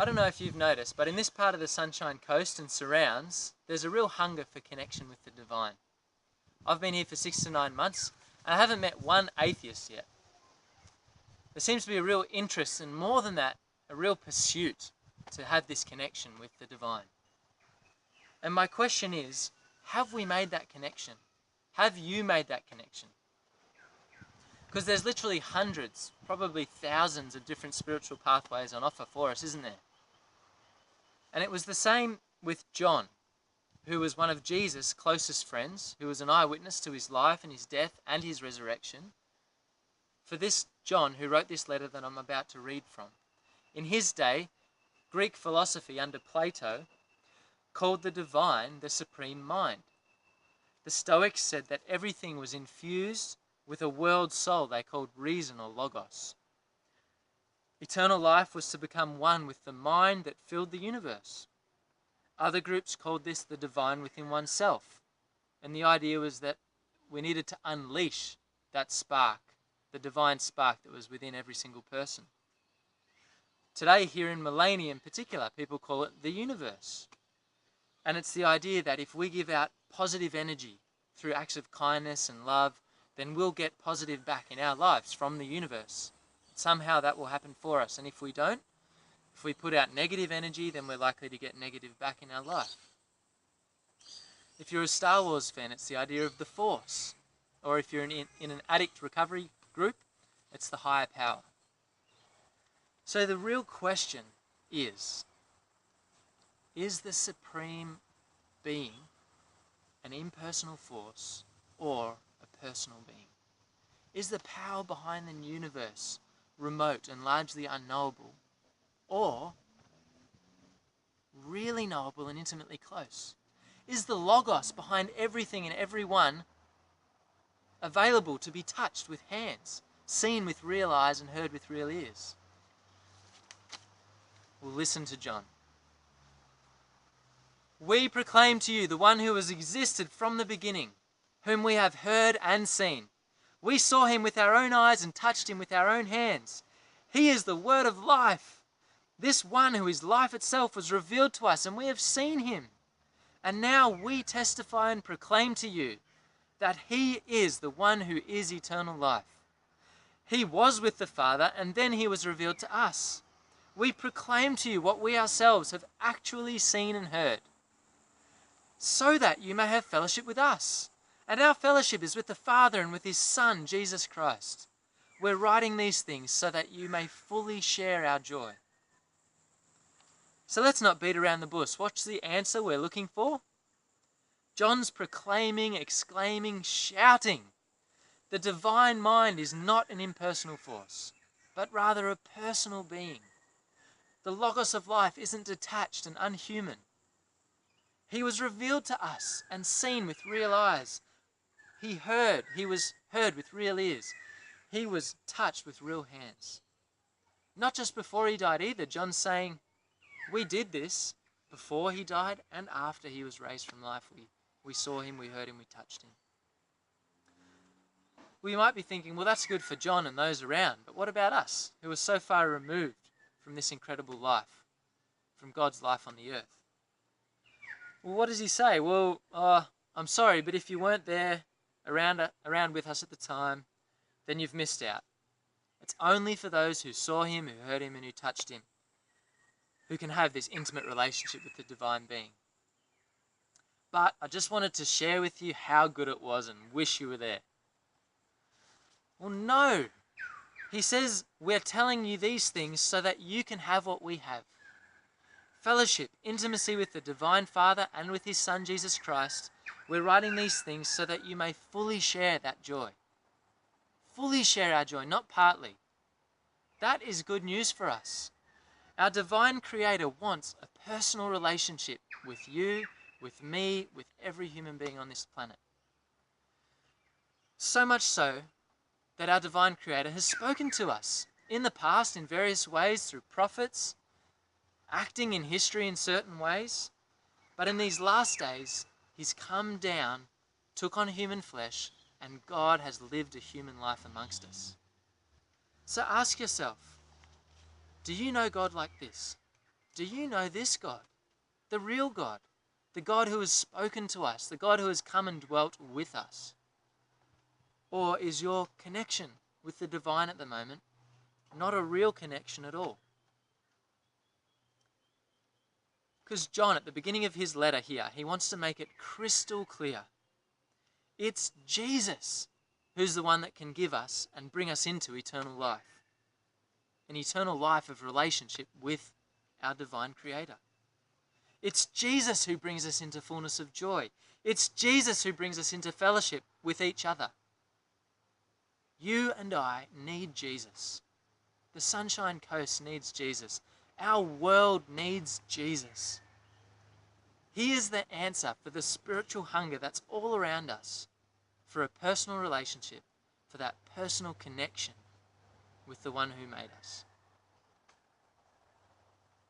I don't know if you've noticed, but in this part of the Sunshine Coast and surrounds, there's a real hunger for connection with the divine. I've been here for 6 to 9 months, and I haven't met one atheist yet. There seems to be a real interest, and more than that, a real pursuit to have this connection with the divine. And my question is, have we made that connection? Have you made that connection? Because there's literally hundreds, probably thousands of different spiritual pathways on offer for us, isn't there? And it was the same with John, who was one of Jesus' closest friends, who was an eyewitness to his life and his death and his resurrection. For this John, who wrote this letter that I'm about to read from, in his day, Greek philosophy under Plato called the divine the supreme mind. The Stoics said that everything was infused with a world soul they called reason or logos. Eternal life was to become one with the mind that filled the universe. Other groups called this the divine within oneself. And the idea was that we needed to unleash that spark, the divine spark that was within every single person. Today, here in Millennium in particular, people call it the universe. And it's the idea that if we give out positive energy through acts of kindness and love, then we'll get positive back in our lives from the universe. Somehow that will happen for us. And if we don't, if we put out negative energy, then we're likely to get negative back in our life. If you're a Star Wars fan, it's the idea of the Force. Or if you're in an addict recovery group, it's the higher power. So the real question is the supreme being an impersonal force or a personal being? Is the power behind the universe remote and largely unknowable, or really knowable and intimately close? Is the logos behind everything and everyone available to be touched with hands, seen with real eyes and heard with real ears? Well, listen to John. We proclaim to you the one who has existed from the beginning, whom we have heard and seen. We saw him with our own eyes and touched him with our own hands. He is the word of life. This one who is life itself was revealed to us, and we have seen him. And now we testify and proclaim to you that he is the one who is eternal life. He was with the Father, and then he was revealed to us. We proclaim to you what we ourselves have actually seen and heard, so that you may have fellowship with us. And our fellowship is with the Father and with his Son, Jesus Christ. We're writing these things so that you may fully share our joy. So let's not beat around the bush. What's the answer we're looking for? John's proclaiming, exclaiming, shouting. The divine mind is not an impersonal force, but rather a personal being. The logos of life isn't detached and unhuman. He was revealed to us and seen with real eyes. He was heard with real ears. He was touched with real hands. Not just before he died either. John's saying, we did this before he died and after he was raised from life. We saw him, we heard him, we touched him. We might be thinking, well, that's good for John and those around, but what about us, who are so far removed from this incredible life, from God's life on the earth? Well, what does he say? Well, I'm sorry, but if you weren't there around with us at the time, then you've missed out. It's only for those who saw him, who heard him, and who touched him, who can have this intimate relationship with the divine being. But I just wanted to share with you how good it was and wish you were there. Well, no. He says, we're telling you these things so that you can have what we have. Fellowship, intimacy with the divine Father and with his Son, Jesus Christ. We're writing these things so that you may fully share that joy. Fully share our joy, not partly. That is good news for us. Our divine Creator wants a personal relationship with you, with me, with every human being on this planet. So much so that our divine Creator has spoken to us in the past in various ways through prophets, acting in history in certain ways. But in these last days, he's come down, took on human flesh, and God has lived a human life amongst us. So ask yourself, do you know God like this? do you know this God? The real God, the God who has spoken to us, the God who has come and dwelt with us? Or is your connection with the divine at the moment not a real connection at all? Because John, at the beginning of his letter here, he wants to make it crystal clear. It's Jesus who's the one that can give us and bring us into eternal life. An eternal life of relationship with our divine Creator. It's Jesus who brings us into fullness of joy. It's Jesus who brings us into fellowship with each other. You and I need Jesus. The Sunshine Coast needs Jesus. Our world needs Jesus. He is the answer for the spiritual hunger that's all around us, for a personal relationship, for that personal connection with the one who made us.